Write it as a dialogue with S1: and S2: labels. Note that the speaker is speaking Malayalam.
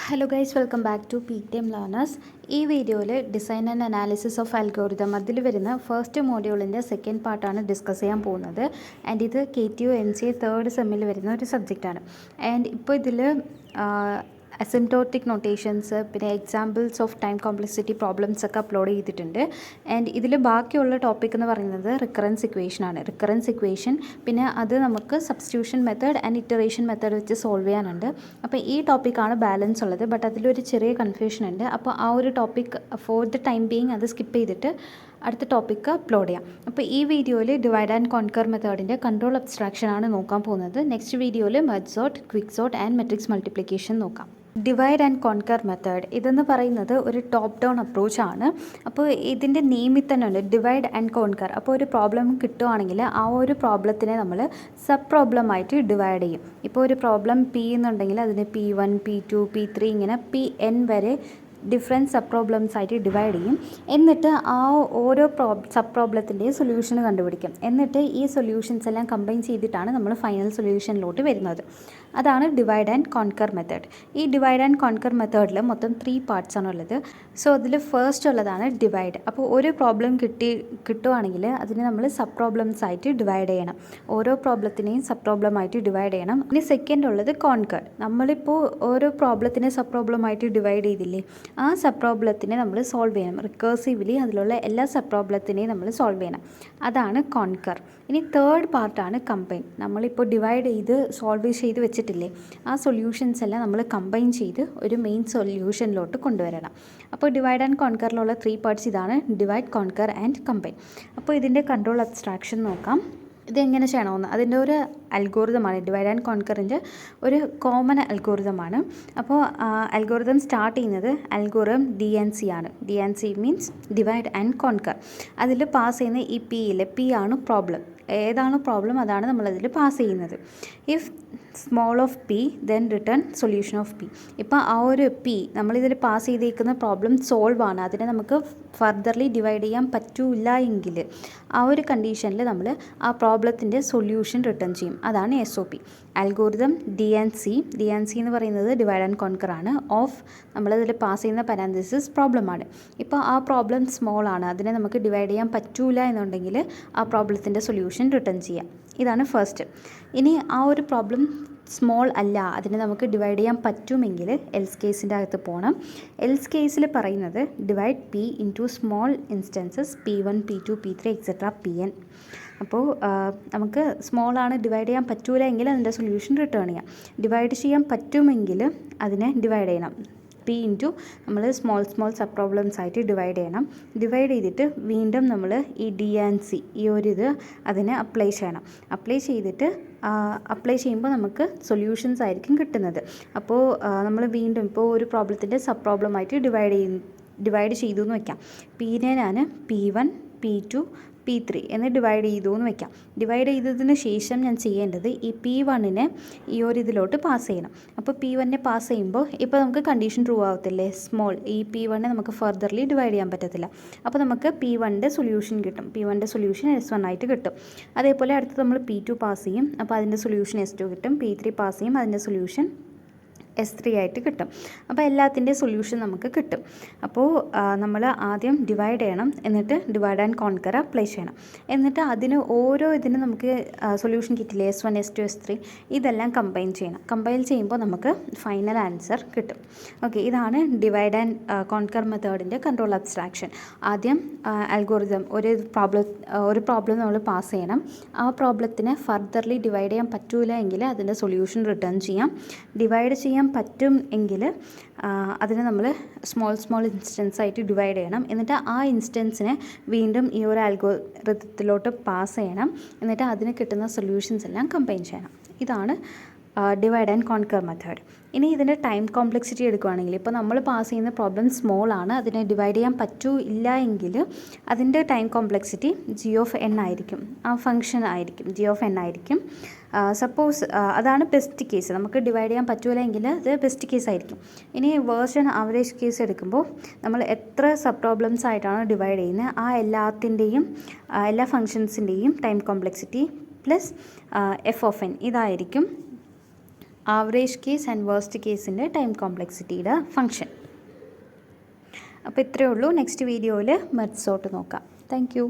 S1: Hello guys, welcome back to P T M learners. ഈ വീഡിയോയിൽ design and analysis of algorithm അതിൽ വരുന്ന ഫസ്റ്റ് മോഡ്യൂളിൻ്റെ സെക്കൻഡ് പാർട്ടാണ് ഡിസ്കസ് ചെയ്യാൻ പോകുന്നത്. ആൻഡ് ഇത് KTU/NCA തേർഡ് സെമ്മിൽ വരുന്ന ഒരു സബ്ജക്റ്റാണ്. ആൻഡ് ഇപ്പോൾ ഇതിൽ അസിംപ്റ്റോട്ടിക് നൊട്ടേഷൻസ്, പിന്നെ examples of time complexity problems ഒക്കെ അപ്ലോഡ് ചെയ്തിട്ടുണ്ട്. ആൻഡ് ഇതിൽ ബാക്കിയുള്ള ടോപ്പിക് എന്ന് പറയുന്നത് റിക്കറൻസ് ഇക്വേഷനാണ്. റിക്കറൻസ് ഇക്വേഷൻ, പിന്നെ അത് നമുക്ക് substitution method and iteration method വെച്ച് സോൾവ് ചെയ്യാനുണ്ട്. അപ്പോൾ ഈ ടോപ്പിക്കാണ് ബാലൻസ് ഉള്ളത്. ബട്ട് അതിലൊരു ചെറിയ കൺഫ്യൂഷൻ ഉണ്ട്. അപ്പോൾ ആ ഒരു topic for the time being അത് സ്കിപ്പ് ചെയ്തിട്ട് അടുത്ത ടോപ്പിക്ക് അപ്ലോഡ് ചെയ്യാം. അപ്പോൾ ഈ വീഡിയോയിൽ ഡിവൈഡ് ആൻഡ് കോൺകർ മെത്തേഡിൻ്റെ കൺട്രോൾ അബ്സ്ട്രാക്ഷൻ ആണ് നോക്കാൻ പോകുന്നത്. നെക്സ്റ്റ് വീഡിയോയിൽ merge sort, quick sort and matrix multiplication നോക്കാം. ഡിവൈഡ് ആൻഡ് കോൺകർ മെത്തേഡ് ഇതെന്ന് പറയുന്നത് ഒരു ടോപ്പ് ഡൗൺ അപ്രോച്ചാണ്. അപ്പോൾ ഇതിൻ്റെ നെയിമിൽ തന്നെ ഉണ്ട് ഡിവൈഡ് ആൻഡ് കോൺകർ. അപ്പോൾ ഒരു പ്രോബ്ലം കിട്ടുവാണെങ്കിൽ ആ ഒരു പ്രോബ്ലത്തിനെ നമ്മൾ സബ് പ്രോബ്ലമായിട്ട് ഡിവൈഡ് ചെയ്യും. ഇപ്പോൾ ഒരു പ്രോബ്ലം P എന്നുണ്ടെങ്കിൽ അതിന് P1, P2, P3 ഇങ്ങനെ Pn വരെ ഡിഫറെൻറ്റ് സബ് പ്രോബ്ലംസ് ആയിട്ട് ഡിവൈഡ് ചെയ്യും. എന്നിട്ട് ആ ഓരോ സബ് പ്രോബ്ലത്തിൻ്റെയും സൊല്യൂഷൻ കണ്ടുപിടിക്കും. എന്നിട്ട് ഈ സൊല്യൂഷൻസ് എല്ലാം കമ്പൈൻ ചെയ്തിട്ടാണ് നമ്മൾ ഫൈനൽ സൊല്യൂഷനിലോട്ട് വരുന്നത്. അതാണ് ഡിവൈഡ് ആൻഡ് കോൺകർ മെത്തേഡ്. ഈ ഡിവൈഡ് ആൻഡ് കോൺകർ മെത്തേഡിൽ മൊത്തം 3 പാർട്സ് ആണുള്ളത്. സോ അതിൽ ഫസ്റ്റ് ഉള്ളതാണ് ഡിവൈഡ്. അപ്പോൾ ഒരു പ്രോബ്ലം കിട്ടുവാണെങ്കിൽ അതിനെ നമ്മൾ സബ് പ്രോബ്ലംസ് ആയിട്ട് ഡിവൈഡ് ചെയ്യണം. ഓരോ പ്രോബ്ലത്തിനെയും സബ് പ്രോബ്ലമായിട്ട് ഡിവൈഡ് ചെയ്യണം. ഇനി സെക്കൻഡ് ഉള്ളത് കോൺകർ. നമ്മളിപ്പോൾ ഓരോ പ്രോബ്ലത്തിനെ സബ് പ്രോബ്ലമായിട്ട് ഡിവൈഡ് ചെയ്തില്ലേ, ആ സബ് പ്രോബ്ലത്തിനെ നമ്മൾ സോൾവ് ചെയ്യണം. റിക്കേഴ്സീവ്ലി അതിലുള്ള എല്ലാ സബ് പ്രോബ്ലത്തിനെയും നമ്മൾ സോൾവ് ചെയ്യണം. അതാണ് കോൺകർ. ഇനി തേർഡ് പാർട്ടാണ് കമ്പൈൻ. നമ്മളിപ്പോൾ ഡിവൈഡ് ചെയ്ത് സോൾവ് ചെയ്ത് വെച്ചിട്ടില്ലേ, ആ സൊല്യൂഷൻസ് എല്ലാം നമ്മൾ കമ്പൈൻ ചെയ്ത് ഒരു മെയിൻ സൊല്യൂഷനിലോട്ട് കൊണ്ടുവരണം. അപ്പോൾ ഡിവൈഡ് ആൻഡ് കോൺകറിലുള്ള 3 പാർട്സ് ഇതാണ്: ഡിവൈഡ്, കോൺകർ ആൻഡ് കമ്പൈൻ. അപ്പോൾ ഇതിൻ്റെ കൺട്രോൾ അബ്സ്ട്രാക്ഷൻ നോക്കാം. ഇതെങ്ങനെ ചെയ്യണമെന്ന് അതിൻ്റെ ഒരു അൽഗോരിതമാണ്. ഡിവൈഡ് ആൻഡ് കോൺകറിൻ്റെ ഒരു കോമൺ അൽഗോരിതമാണ്. അപ്പോൾ അൽഗോരിതം സ്റ്റാർട്ട് ചെയ്യുന്നത് അൽഗോരിതം DNC ആണ്. DNC means divide and conquer. അതിൽ പാസ് ചെയ്യുന്ന ഈ P ആണ് പ്രോബ്ലം. ഏതാണ് പ്രോബ്ലം അതാണ് നമ്മളതിൽ പാസ് ചെയ്യുന്നത്. If small of P then return solution of P. ഇപ്പോൾ ആ ഒരു P നമ്മളിതിൽ പാസ് ചെയ്തേക്കുന്ന പ്രോബ്ലം സോൾവ് ആണ്. അതിനെ നമുക്ക് ഫർദർലി ഡിവൈഡ് ചെയ്യാൻ പറ്റില്ല എങ്കിൽ ആ ഒരു കണ്ടീഷനിൽ നമ്മൾ ആ പ്രോബ്ലത്തിൻ്റെ സൊല്യൂഷൻ റിട്ടേൺ ചെയ്യും. അതാണ് SOP. അൽഗോരിതം DNC എന്ന് പറയുന്നത് ഡിവൈഡ് ആൻഡ് കോൺകർ ആണ്. ഓഫ് നമ്മളതിൽ പാസ് ചെയ്യുന്ന പാരാന്തസിസ് പ്രോബ്ലമാണ്. ഇപ്പോൾ ആ പ്രോബ്ലം സ്മോൾ ആണ്, അതിനെ നമുക്ക് ഡിവൈഡ് ചെയ്യാൻ പറ്റില്ല എന്നുണ്ടെങ്കിൽ ആ പ്രോബ്ലത്തിൻ്റെ സൊല്യൂഷൻ റിട്ടേൺ ചെയ്യാം. ഇതാണ് ഫസ്റ്റ്. ഇനി ആ ഒരു പ്രോബ്ലം സ്മോൾ അല്ല, അതിനെ നമുക്ക് ഡിവൈഡ് ചെയ്യാൻ പറ്റുമെങ്കിൽ എൽസ് കേസിൻ്റെ അകത്ത് പോകണം. എൽസ് കേസിൽ പറയുന്നത് divide P into small instances P1, P2, P3 etcetera Pn. അപ്പോൾ നമുക്ക് സ്മോളാണ്, ഡിവൈഡ് ചെയ്യാൻ പറ്റൂല എങ്കിൽ അതിൻ്റെ സൊല്യൂഷൻ റിട്ടേൺ ചെയ്യാം. ഡിവൈഡ് ചെയ്യാൻ പറ്റുമെങ്കിൽ അതിനെ ഡിവൈഡ് ചെയ്യണം. P ഇൻറ്റു നമ്മൾ സ്മോൾ സബ് പ്രോബ്ലംസ് ആയിട്ട് ഡിവൈഡ് ചെയ്യണം. ഡിവൈഡ് ചെയ്തിട്ട് വീണ്ടും നമ്മൾ ഈ DNC ഈ ഒരു ഇത് അതിനെ അപ്ലൈ ചെയ്യണം. അപ്ലൈ ചെയ്യുമ്പോൾ നമുക്ക് സൊല്യൂഷൻസ് ആയിരിക്കും കിട്ടുന്നത്. അപ്പോൾ നമ്മൾ വീണ്ടും ഇപ്പോൾ ഒരു പ്രോബ്ലത്തിൻ്റെ സബ് പ്രോബ്ലമായിട്ട് ഡിവൈഡ് ചെയ്തു എന്ന് വയ്ക്കാം. Pനെ ഞാൻ P1, P2, P3 എന്ന് ഡിവൈഡ് ചെയ്തു എന്ന് വയ്ക്കാം. ഡിവൈഡ് ചെയ്തതിന് ശേഷം ഞാൻ ചെയ്യേണ്ടത് ഈ P1നെ ഈ ഒരു ഇതിലോട്ട് പാസ് ചെയ്യണം. അപ്പോൾ P1നെ പാസ് ചെയ്യുമ്പോൾ ഇപ്പോൾ നമുക്ക് കണ്ടീഷൻ ട്രൂ ആവത്തില്ലേ, സ്മോൾ. ഈ P1നെ നമുക്ക് ഫർദർലി ഡിവൈഡ് ചെയ്യാൻ പറ്റത്തില്ല. അപ്പോൾ നമുക്ക് P1ൻ്റെ സൊല്യൂഷൻ കിട്ടും. P1ൻ്റെ സൊല്യൂഷൻ S1 ആയിട്ട് കിട്ടും. അതേപോലെ അടുത്ത് നമ്മൾ P2 പാസ് ചെയ്യും, അപ്പോൾ അതിൻ്റെ സൊല്യൂഷൻ S2 കിട്ടും. P3 പാസ് ചെയ്യും, അതിൻ്റെ സൊല്യൂഷൻ S3 ആയിട്ട് കിട്ടും. അപ്പോൾ എല്ലാത്തിൻ്റെ സൊല്യൂഷൻ നമുക്ക് കിട്ടും. അപ്പോൾ നമ്മൾ ആദ്യം ഡിവൈഡ് ചെയ്യണം, എന്നിട്ട് ഡിവൈഡ് ആൻഡ് കോൺകർ അപ്ലൈ ചെയ്യണം. എന്നിട്ട് ഓരോ ഇതിന് നമുക്ക് സൊല്യൂഷൻ കിട്ടില്ലേ, S1, S2, S3 ഇതെല്ലാം കമ്പൈൻ ചെയ്യണം. കമ്പൈൻ ചെയ്യുമ്പോൾ നമുക്ക് ഫൈനൽ ആൻസർ കിട്ടും. ഓക്കെ, ഇതാണ് ഡിവൈഡ് ആൻഡ് കോൺകർ മെത്തേഡിൻ്റെ കൺട്രോൾ അബ്സ്ട്രാക്ഷൻ. ആദ്യം അൽഗോരിതം ഒരു പ്രോബ്ലം നമ്മൾ പാസ് ചെയ്യണം. ആ പ്രോബ്ലത്തിനെ ഫർദർലി ഡിവൈഡ് ചെയ്യാൻ പറ്റൂല എങ്കിൽ അതിൻ്റെ സൊല്യൂഷൻ റിട്ടേൺ ചെയ്യാം. ഡിവൈഡ് ചെയ്യാൻ പറ്റും എങ്കിൽ അതിനെ നമ്മൾ സ്മോൾ ഇൻസ്റ്റൻസ് ആയിട്ട് ഡിവൈഡ് ചെയ്യണം. എന്നിട്ട് ആ ഇൻസ്റ്റൻസിനെ വീണ്ടും ഈ ഒരു അൽഗോരിതത്തിലോട്ട് പാസ് ചെയ്യണം. എന്നിട്ട് അതിന് കിട്ടുന്ന സൊല്യൂഷൻസ് എല്ലാം കമ്പൈൻ ചെയ്യണം. ഇതാണ് ഡിവൈഡ് ആൻഡ് കോൺകർ മെത്തേഡ്. ഇനി ഇതിൻ്റെ ടൈം കോംപ്ലക്സിറ്റി എടുക്കുകയാണെങ്കിൽ ഇപ്പോൾ നമ്മൾ പാസ് ചെയ്യുന്ന പ്രോബ്ലം സ്മോൾ ആണ്, അതിനെ ഡിവൈഡ് ചെയ്യാൻ പറ്റില്ല എങ്കിൽ അതിൻ്റെ ടൈം കോംപ്ലക്സിറ്റി G(n) ആയിരിക്കും. ആ ഫംഗ്ഷൻ ആയിരിക്കും G(n) ആയിരിക്കും. സപ്പോസ് അതാണ് ബെസ്റ്റ് കേസ്. നമുക്ക് ഡിവൈഡ് ചെയ്യാൻ പറ്റില്ല എങ്കിൽ അത് ബെസ്റ്റ് കേസ് ആയിരിക്കും. ഇനി വേർഷൻ ആവറേജ് കേസ് എടുക്കുമ്പോൾ നമ്മൾ എത്ര സബ് പ്രോബ്ലംസ് ആയിട്ടാണ് ഡിവൈഡ് ചെയ്യുന്നത് ആ എല്ലാ ഫങ്ഷൻസിൻ്റെയും ടൈം കോംപ്ലക്സിറ്റി പ്ലസ് F(n) ഇതായിരിക്കും ആവറേജ് കേസ് ആൻഡ് വേർസ്റ്റ് കേസിൻ്റെ ടൈം കോംപ്ലക്സിറ്റിയുടെ ഫംഗ്ഷൻ. അപ്പോൾ ഇത്രയേ ഉള്ളൂ. നെക്സ്റ്റ് വീഡിയോയിൽ മെത്തേഡ്സ് നോക്കാം. Thank you.